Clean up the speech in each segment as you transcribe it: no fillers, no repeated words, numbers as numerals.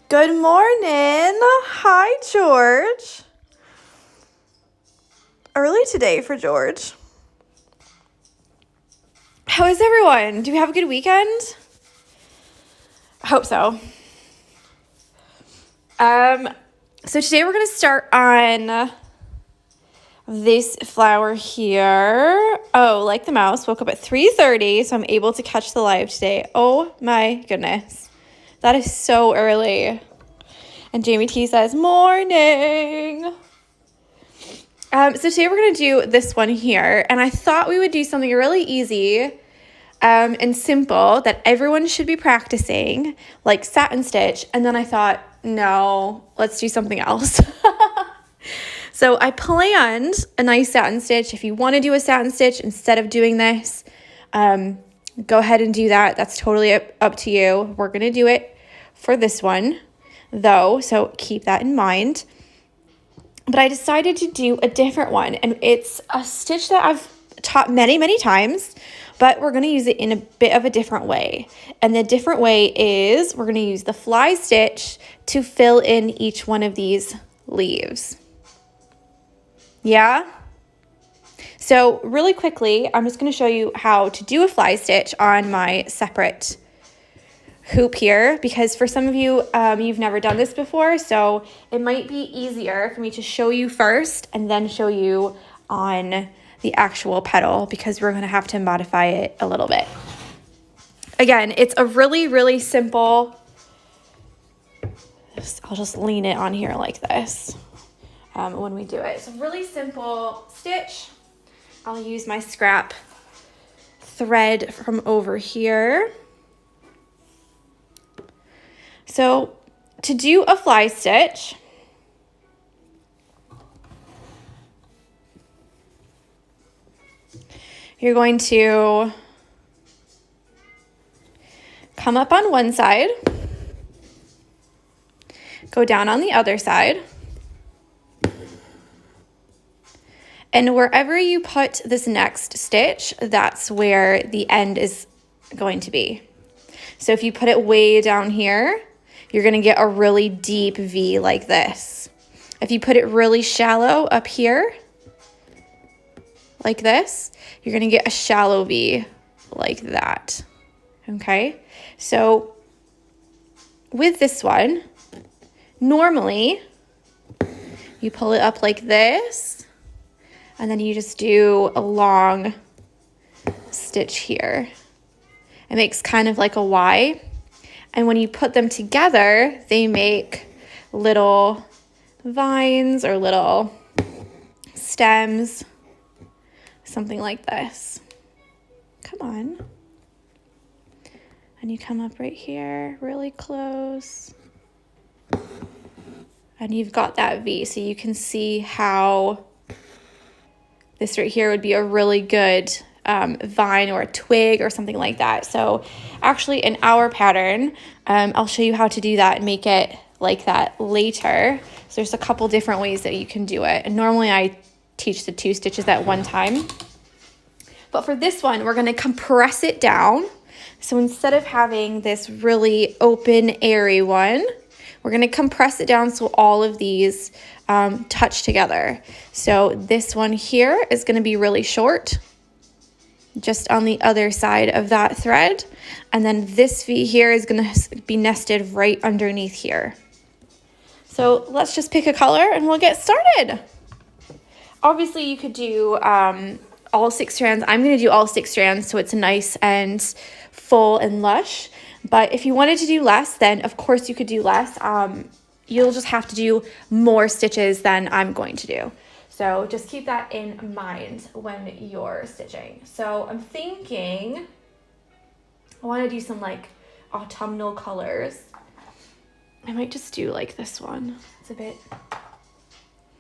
Good morning. Hi, George. Early today for George. How is everyone? Do you have a good weekend? I hope so. So today we're going to start on this flower here. Oh, like the mouse, woke up at 3:30, so I'm able to catch the live today. Oh my goodness. That is so early. And Jamie T says, morning. So today we're going to do this one here. And I thought we would do something really easy and simple that everyone should be practicing, like satin stitch. And then I thought, no, let's do something else. So I planned a nice satin stitch. If you want to do a satin stitch instead of doing this, go ahead and do that. That's totally up to you. We're going to do it for this one, though, so keep that in mind. But I decided to do a different one, and it's a stitch that I've taught many, many times, but we're going to use it in a bit of a different way. And the different way is we're going to use the fly stitch to fill in each one of these leaves. Yeah? So really quickly, I'm just going to show you how to do a fly stitch on my separate hoop here, because for some of you, you've never done this before, so it might be easier for me to show you first and then show you on the actual petal, because we're going to have to modify it a little bit. Again, it's a really, really simple, I'll just lean it on here like this when we do it. It's a really simple stitch. I'll use my scrap thread from over here. So to do a fly stitch, you're going to come up on one side, go down on the other side, and wherever you put this next stitch, that's where the end is going to be. So if you put it way down here, you're going to get a really deep V like this. If you put it really shallow up here, like this, you're going to get a shallow V like that. Okay? So with this one, normally you pull it up like this, and then you just do a long stitch here. It makes kind of like a Y. And when you put them together, they make little vines or little stems, something like this. Come on. And you come up right here, really close. And you've got that V, so you can see how this right here would be a really good vine or a twig or something like that. So actually in our pattern, I'll show you how to do that and make it like that later. So there's a couple different ways that you can do it. And normally I teach the 2 stitches at one time. But for this one, we're going to compress it down. So instead of having this really open, airy one, we're going to compress it down so all of these touch together. So this one here is going to be really short, just on the other side of that thread. And then this V here is going to be nested right underneath here. So let's just pick a color and we'll get started. Obviously you could do all 6 strands. I'm going to do all 6 strands so it's nice and full and lush. But if you wanted to do less, then of course you could do less. You'll just have to do more stitches than I'm going to do. So just keep that in mind when you're stitching. So I'm thinking I want to do some like autumnal colors. I might just do like this one. It's a bit,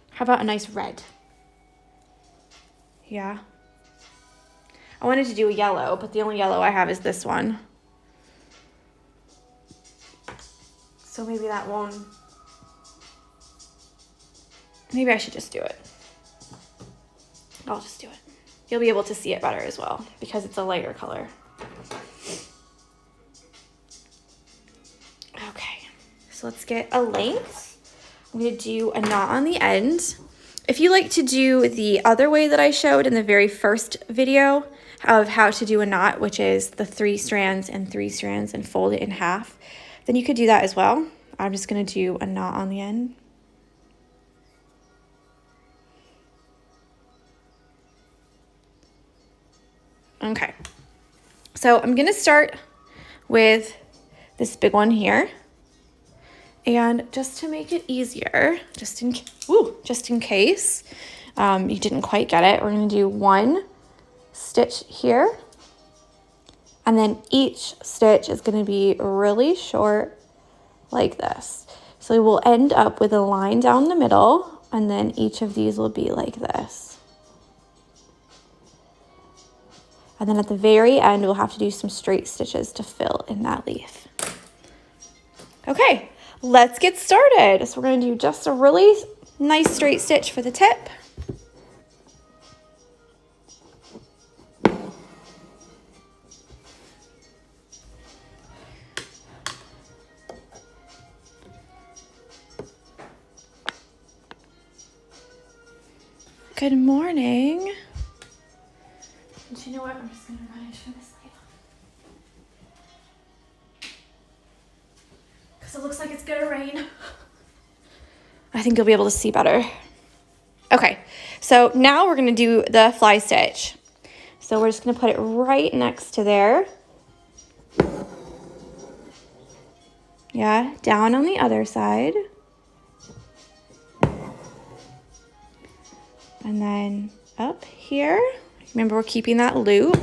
how about a nice red? Yeah. I wanted to do a yellow, but the only yellow I have is this one. So maybe that won't, maybe I should just do it. I'll just do it. You'll be able to see it better as well because it's a lighter color. Okay, So let's get a length. I'm going to do a knot on the end. If you like to do the other way that I showed in the very first video of how to do a knot, which is the 3 strands and 3 strands and fold it in half, then you could do that as well. I'm just going to do a knot on the end. Okay, so I'm going to start with this big one here. And just to make it easier, just in case you didn't quite get it, we're going to do 1 stitch here. And then each stitch is going to be really short like this. So we'll end up with a line down the middle, and then each of these will be like this. And then at the very end, we'll have to do some straight stitches to fill in that leaf. Okay, let's get started. So we're going to do just a really nice straight stitch for the tip. Good morning. And you know what? I'm just going to run into this light because it looks like it's going to rain. I think you'll be able to see better. Okay, so now we're going to do the fly stitch. So we're just going to put it right next to there. Yeah, down on the other side. And then up here. Remember, we're keeping that loop.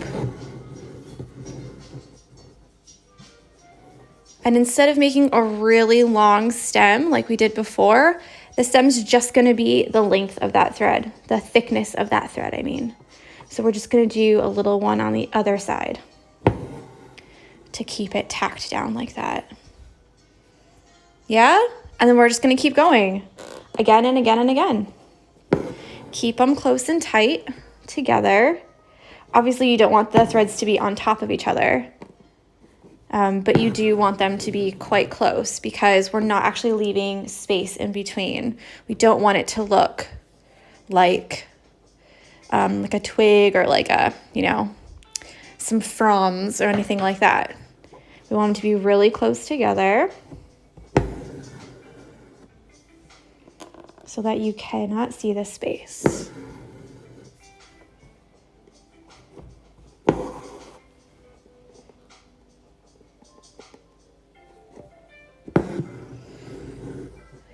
And instead of making a really long stem like we did before, the stem's just going to be the length of that thread, the thickness of that thread, I mean. So we're just going to do a little one on the other side to keep it tacked down like that. Yeah? And then we're just going to keep going again and again and again. Keep them close and tight together. Obviously, you don't want the threads to be on top of each other, but you do want them to be quite close because we're not actually leaving space in between. We don't want it to look like a twig or like a, some fronds or anything like that. We want them to be really close together so that you cannot see the space.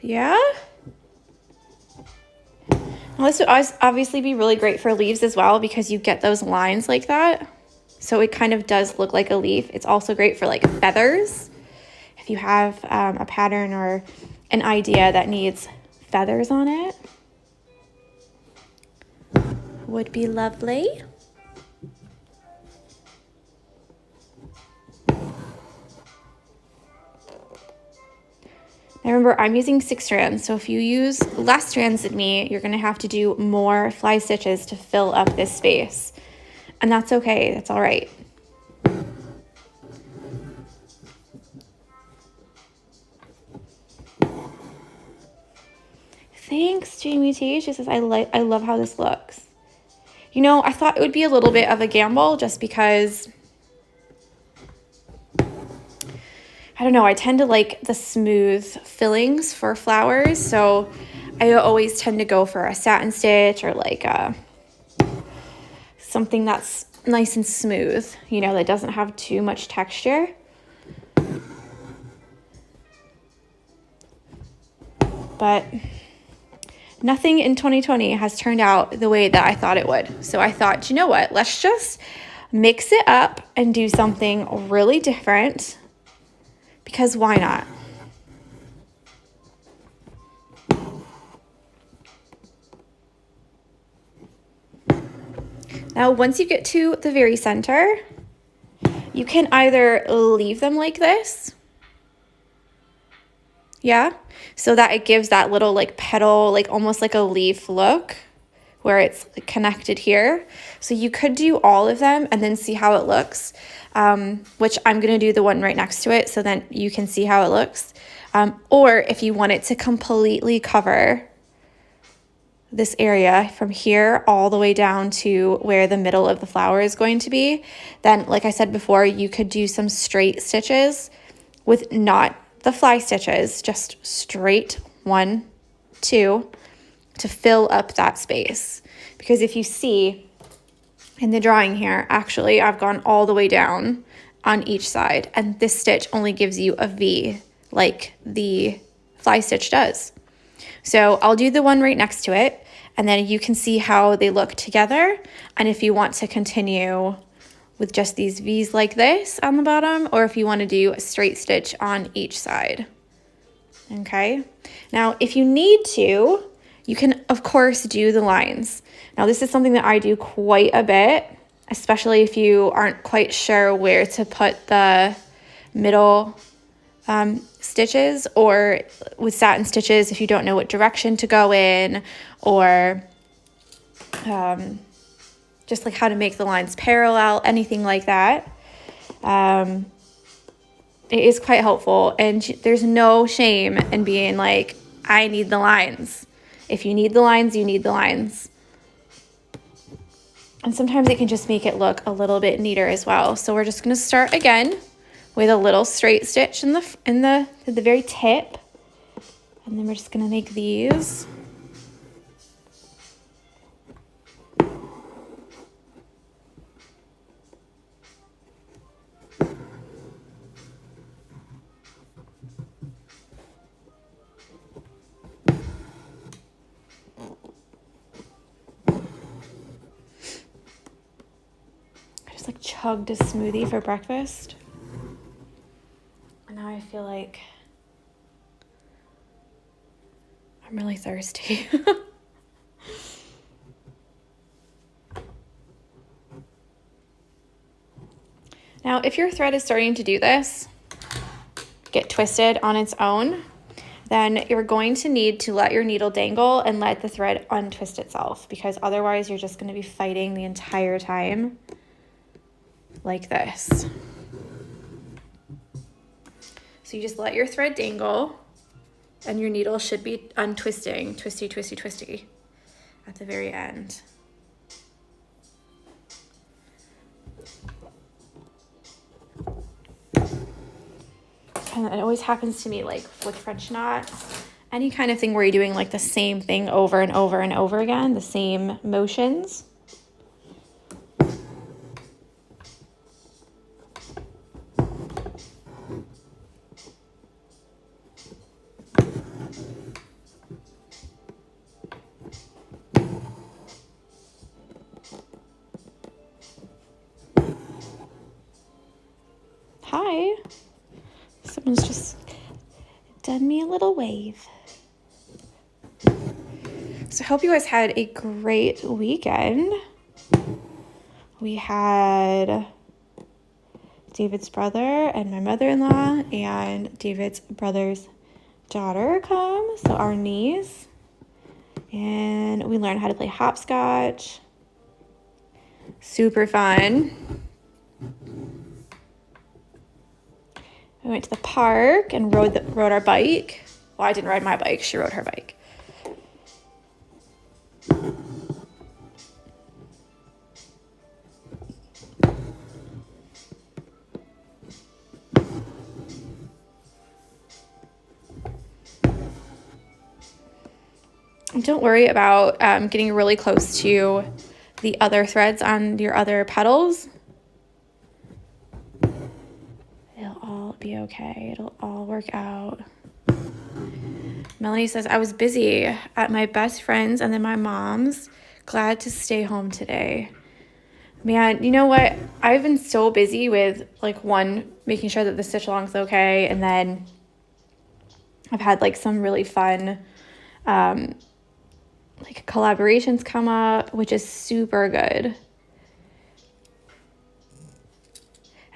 Yeah? Now this would obviously be really great for leaves as well because you get those lines like that. So it kind of does look like a leaf. It's also great for like feathers. If you have a pattern or an idea that needs feathers on it, would be lovely. Now remember, I'm using 6 strands, so if you use less strands than me, you're going to have to do more fly stitches to fill up this space. And that's okay, that's all right. Thanks, Jamie T. She says, I love how this looks. I thought it would be a little bit of a gamble just because I don't know, I tend to like the smooth fillings for flowers, so I always tend to go for a satin stitch or like something that's nice and smooth, that doesn't have too much texture. But nothing in 2020 has turned out the way that I thought it would. So I thought, you know what, let's just mix it up and do something really different. Because why not? Now, once you get to the very center, you can either leave them like this. Yeah, so that it gives that little like petal, like almost like a leaf look where it's connected here. So you could do all of them and then see how it looks, which I'm going to do the one right next to it so then you can see how it looks. Or if you want it to completely cover this area from here all the way down to where the middle of the flower is going to be, then like I said before, you could do some straight stitches with not the fly stitches, just straight 1, 2 to fill up that space. Because if you see in the drawing here, actually I've gone all the way down on each side, and this stitch only gives you a V like the fly stitch does. So I'll do the one right next to it, and then you can see how they look together. And if you want to continue with just these V's like this on the bottom, or if you want to do a straight stitch on each side. Okay, now if you need to, you can of course do the lines. Now this is something that I do quite a bit, especially if you aren't quite sure where to put the middle stitches, or with satin stitches if you don't know what direction to go in, or just like how to make the lines parallel, anything like that. It is quite helpful, and there's no shame in being like, I need the lines. If you need the lines, you need the lines. And sometimes it can just make it look a little bit neater as well. So we're just going to start again with a little straight stitch at the very tip, and then we're just going to make these. I just like chugged a smoothie for breakfast. And now I feel like I'm really thirsty. Now, if your thread is starting to do this, get twisted on its own, then you're going to need to let your needle dangle and let the thread untwist itself, because otherwise you're just going to be fighting the entire time like this. So you just let your thread dangle, and your needle should be untwisting, twisty, twisty, twisty at the very end. And it always happens to me like with French knots, any kind of thing where you're doing like the same thing over and over and over again, the same motions. Hi. Someone's just done me a little wave. So I hope you guys had a great weekend. We had David's brother and my mother-in-law and David's brother's daughter come, so our niece. And we learned how to play hopscotch. Super fun. We went to the park and rode our bike. Well, I didn't ride my bike. She rode her bike. Don't worry about getting really close to the other threads on your other petals. It'll all be okay. It'll all work out. Melanie says, I was busy at my best friend's and then my mom's. Glad to stay home today. Man, you know what? I've been so busy with like making sure that the stitch along's okay, and then I've had like some really fun like collaborations come up, which is super good.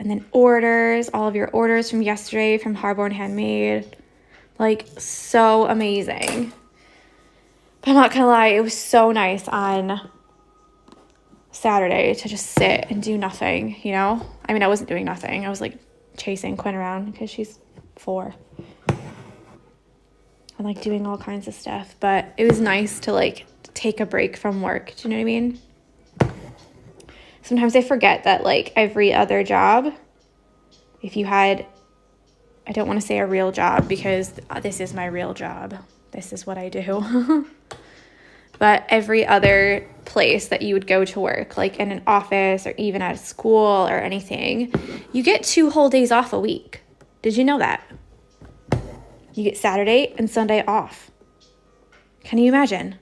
And then orders, all of your orders from yesterday from Harborne Handmade, like so amazing. But I'm not gonna lie, it was so nice on Saturday to just sit and do nothing, you know? I mean, I wasn't doing nothing. I was like chasing Quinn around because she's 4. And like doing all kinds of stuff. But it was nice to like take a break from work. Do you know what I mean? Sometimes I forget that like every other job, if you had, I don't want to say a real job because this is my real job. This is what I do. But every other place that you would go to work, like in an office or even at a school or anything, you get 2 whole days off a week. Did you know that? You get Saturday and Sunday off. Can you imagine?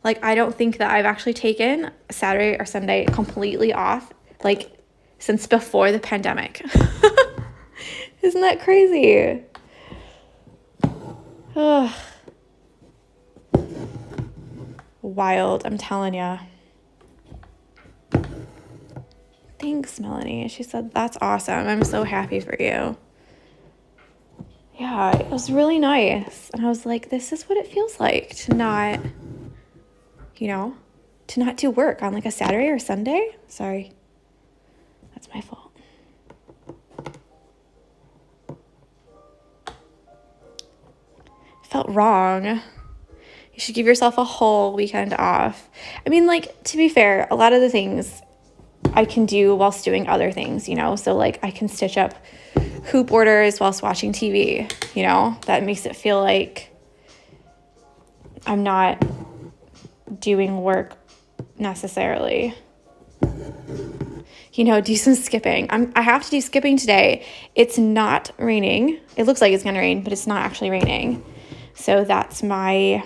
Like, I don't think that I've actually taken Saturday or Sunday completely off, like, since before the pandemic. Isn't that crazy? Ugh. Wild, I'm telling ya. Thanks, Melanie. She said, that's awesome. I'm so happy for you. Yeah, it was really nice. And I was like, this is what it feels like to not, you know, to not do work on like a Saturday or Sunday. Sorry. That's my fault. Felt wrong. You should give yourself a whole weekend off. I mean, like, to be fair, a lot of the things I can do whilst doing other things, you know? So, like, I can stitch up hoop orders whilst watching TV, you know? That makes it feel like I'm not doing work necessarily. You know, do some skipping. I have to do skipping today. It's not raining. It looks like it's going to rain, but it's not actually raining. So that's going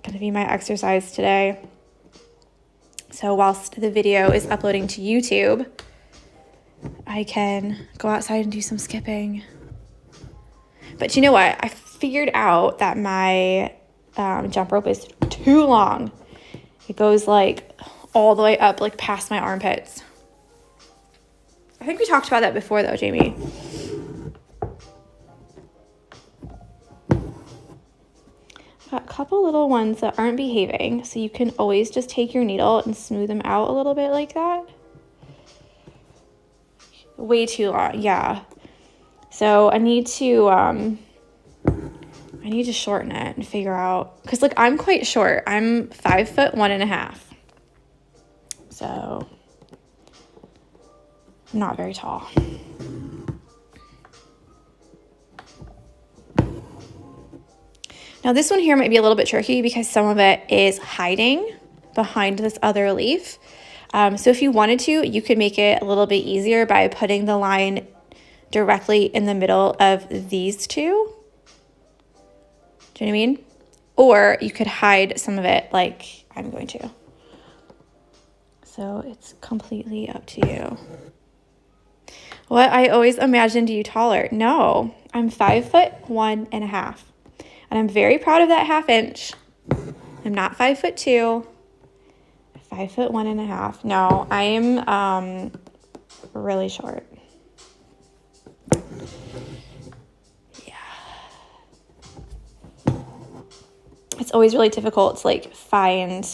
to be my exercise today. So whilst the video is uploading to YouTube, I can go outside and do some skipping. But you know what? I figured out that my jump rope is too long. It goes like all the way up, like past my armpits. I think we talked about that before though, Jamie. Got a couple little ones that aren't behaving, so you can always just take your needle and smooth them out a little bit like that. Way too long, yeah. So I need to shorten it and figure out, because like I'm quite short. I'm 5'1.5". So I'm not very tall. Now this one here might be a little bit tricky because some of it is hiding behind this other leaf. So if you wanted to, you could make it a little bit easier by putting the line directly in the middle of these two. Do you know what I mean? Or you could hide some of it like I'm going to. So it's completely up to you. What I always imagined you taller. No, I'm 5'1.5". And I'm very proud of that 1/2 inch. I'm not 5'2". 5'1.5". No, I am really short. Yeah. It's always really difficult to like find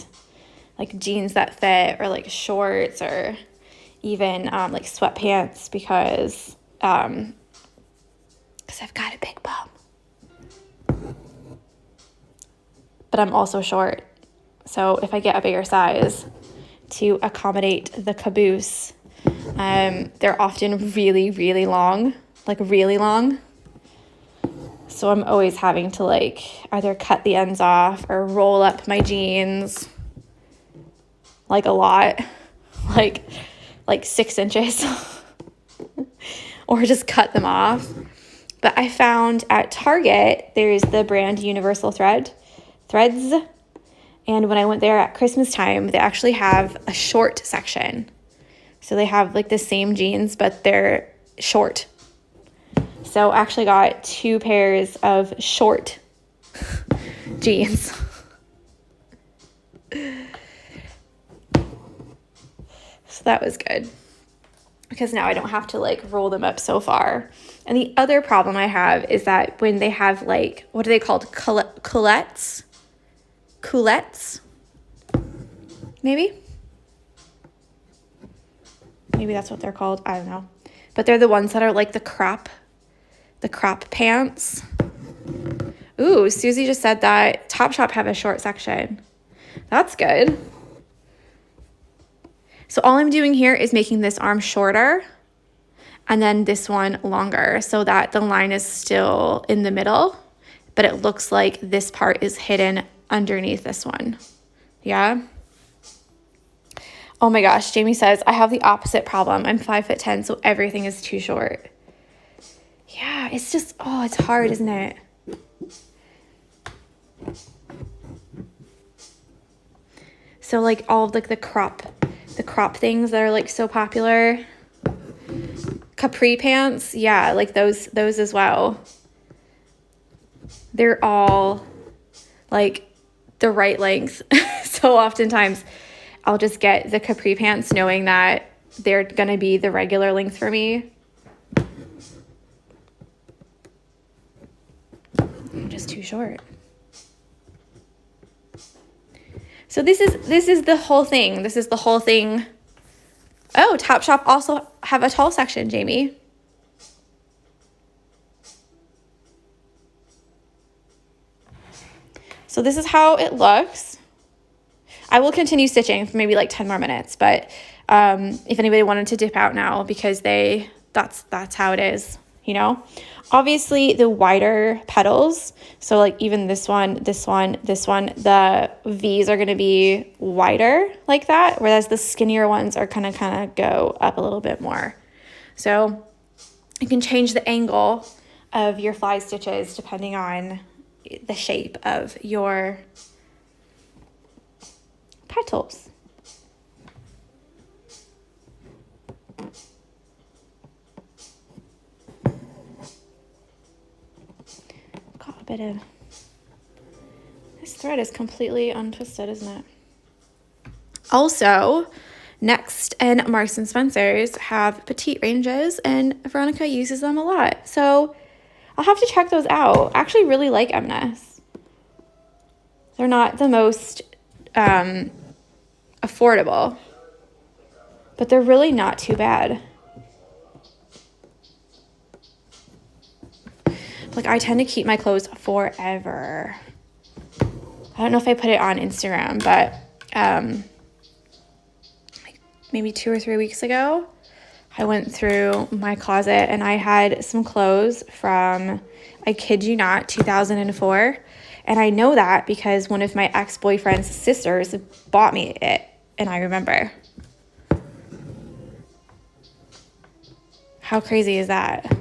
like jeans that fit or like shorts or even like sweatpants because I've got a big bum. But I'm also short. So if I get a bigger size to accommodate the caboose, they're often really, really long, like really long. So I'm always having to like either cut the ends off or roll up my jeans like a lot, like 6 inches or just cut them off. But I found at Target, there's the brand Universal Threads. And when I went there at Christmas time, they actually have a short section. So they have like the same jeans, but they're short. So I actually got 2 pairs of short jeans. So that was good. Because now I don't have to like roll them up so far. And the other problem I have is that when they have like, what are they called? Culottes? coulettes, maybe that's what they're called. I don't know, but they're the ones that are like the crop pants. Ooh, Susie just said that Topshop have a short section. That's good. So all I'm doing here is making this arm shorter and then this one longer so that the line is still in the middle, but it looks like this part is hidden underneath this one. Yeah. Oh my gosh, Jamie says, I have the opposite problem. I'm 5'10", so everything is too short. Yeah, it's just, oh, it's hard, isn't it? So like all of like the crop things that are like so popular. Capri pants, yeah, like those as well. They're all like the right length. So oftentimes I'll just get the capri pants knowing that they're gonna be the regular length for me. I'm just too short. So this is the whole thing. This is the whole thing. Oh, Topshop also have a tall section, Jamie. So this is how it looks. I will continue stitching for maybe like 10 more minutes, but if anybody wanted to dip out now, because that's how it is, you know? Obviously the wider petals, so like even this one, the V's are gonna be wider like that, whereas the skinnier ones are kind of go up a little bit more. So you can change the angle of your fly stitches depending on the shape of your petals. Got a bit of, this thread is completely untwisted, isn't it? Also, Next and Marks and Spencer's have petite ranges, and Veronica uses them a lot. So I'll have to check those out. I actually really like M&S. They're not the most affordable, but they're really not too bad. Like, I tend to keep my clothes forever. I don't know if I put it on Instagram, but like maybe 2 or 3 weeks ago, I went through my closet and I had some clothes from, I kid you not, 2004. And I know that because one of my ex-boyfriend's sisters bought me it, and I remember. How crazy is that?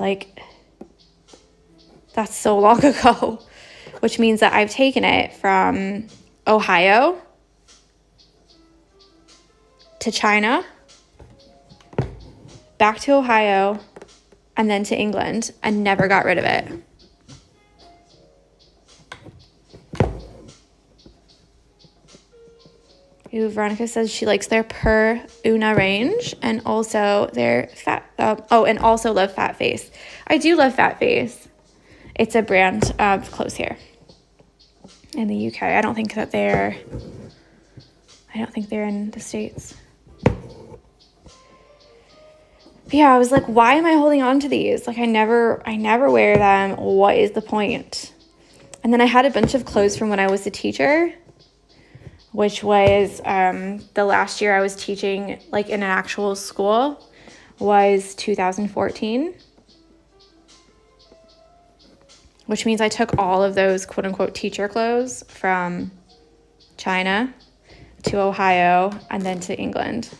Like, that's so long ago, which means that I've taken it from Ohio to China, back to Ohio, and then to England, and never got rid of it. Ooh, Veronica says she likes their Per Una range and also their fat, and also love Fat Face. I do love Fat Face. It's a brand of clothes here in the UK. I don't think they're in the States. But yeah, I was like, why am I holding on to these? Like, I never wear them. What is the point? And then I had a bunch of clothes from when I was a teacher, which was the last year I was teaching, like in an actual school, was 2014. Which means I took all of those quote unquote teacher clothes from China to Ohio and then to England.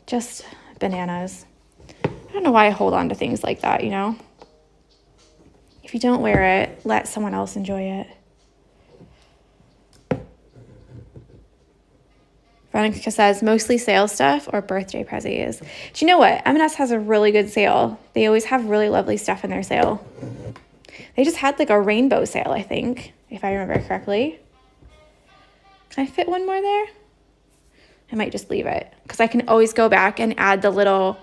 Just bananas. I don't know why I hold on to things like that, you know? If you don't wear it, let someone else enjoy it. Veronica says, mostly sale stuff or birthday prezzies. Do you know what? M&S has a really good sale. They always have really lovely stuff in their sale. They just had like a rainbow sale, I think, if I remember correctly. Can I fit one more there? I might just leave it because I can always go back and add the little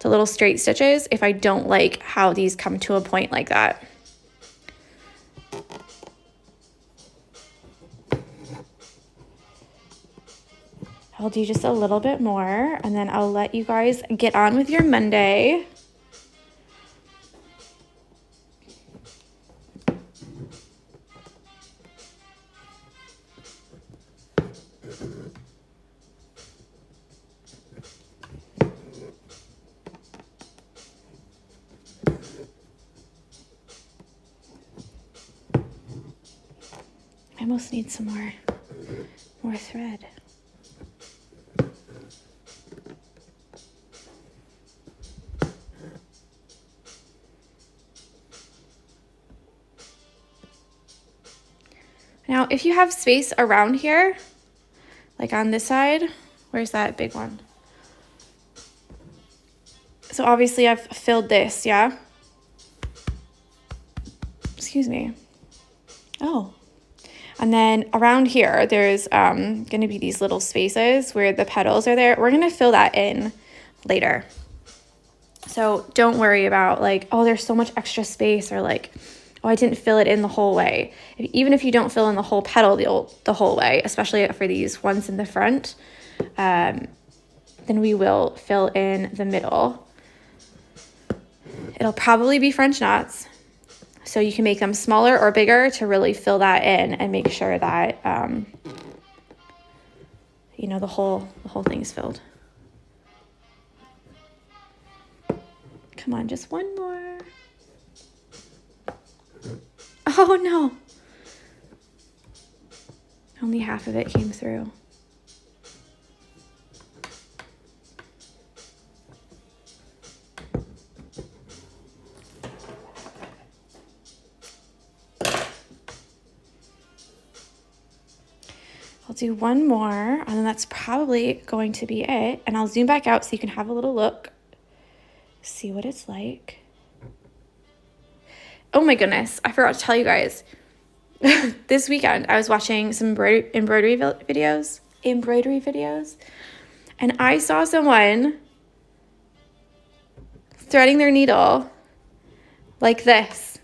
the little straight stitches if I don't like how these come to a point like that. I'll do just a little bit more, and then I'll let you guys get on with your Monday. I almost need some more thread. Now, if you have space around here, like on this side, where's that big one? So obviously I've filled this, yeah? Excuse me. Oh. And then around here, there's going to be these little spaces where the petals are there. We're going to fill that in later. So don't worry about like, oh, there's so much extra space, or like, oh, I didn't fill it in the whole way. Even if you don't fill in the whole petal the whole way, especially for these ones in the front, then we will fill in the middle. It'll probably be French knots, so you can make them smaller or bigger to really fill that in and make sure that you know, the whole thing's filled. Come on, just one more. Oh no, only half of it came through. I'll do one more, and then that's probably going to be it. And I'll zoom back out so you can have a little look, see what it's like. Oh my goodness, I forgot to tell you guys. This weekend, I was watching some embroidery videos, and I saw someone threading their needle like this,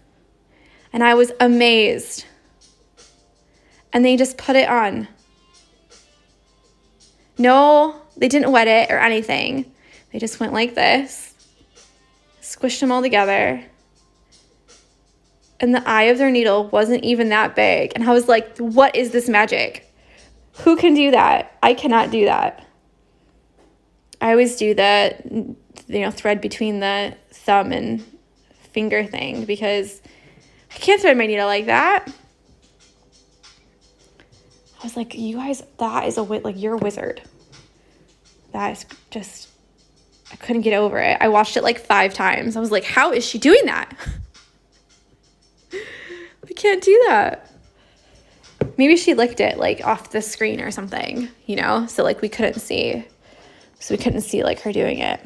and I was amazed. And they just put it on. No, they didn't wet it or anything. They just went like this, squished them all together, and the eye of their needle wasn't even that big. And I was like, what is this magic? Who can do that? I cannot do that. I always do the, you know, thread between the thumb and finger thing because I can't thread my needle like that. I was like, you guys, that is like, you're a wizard. That is just, I couldn't get over it. I watched it like 5 times. I was like, how is she doing that? I can't do that. Maybe she licked it like off the screen or something, you know? So like we couldn't see like her doing it.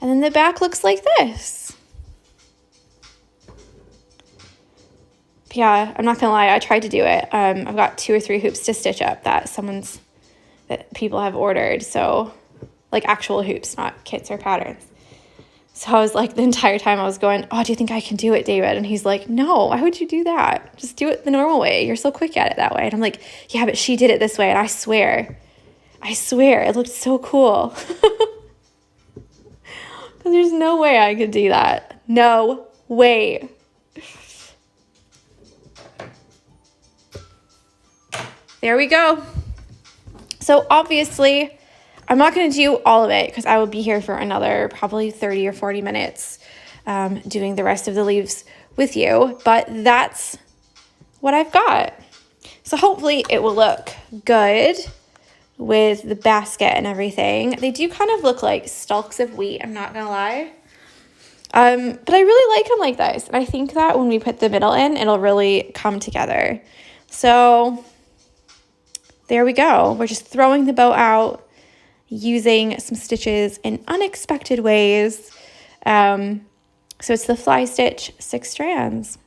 And then the back looks like this. Yeah, I'm not gonna lie, I tried to do it. I've got 2 or 3 hoops to stitch up that people have ordered. So like actual hoops, not kits or patterns. So I was like, the entire time I was going, oh, do you think I can do it, David? And he's like, no, why would you do that? Just do it the normal way. You're so quick at it that way. And I'm like, yeah, but she did it this way. And I swear, it looked so cool. Because there's no way I could do that. No way. There we go. So obviously, I'm not going to do all of it because I will be here for another probably 30 or 40 minutes doing the rest of the leaves with you. But that's what I've got. So hopefully it will look good with the basket and everything. They do kind of look like stalks of wheat, I'm not going to lie. But I really like them like this. And I think that when we put the middle in, it'll really come together. So there we go. We're just throwing the bow out, using some stitches in unexpected ways. So it's the fly stitch 6 strands.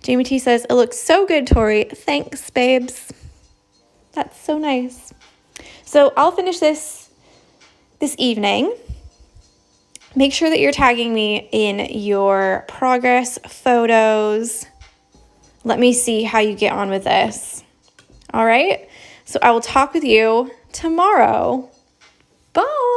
Jamie T says, it looks so good, Tori. Thanks, babes. That's so nice. So I'll finish this this evening. Make sure that you're tagging me in your progress photos. Let me see how you get on with this. All right, so I will talk with you tomorrow. Bye.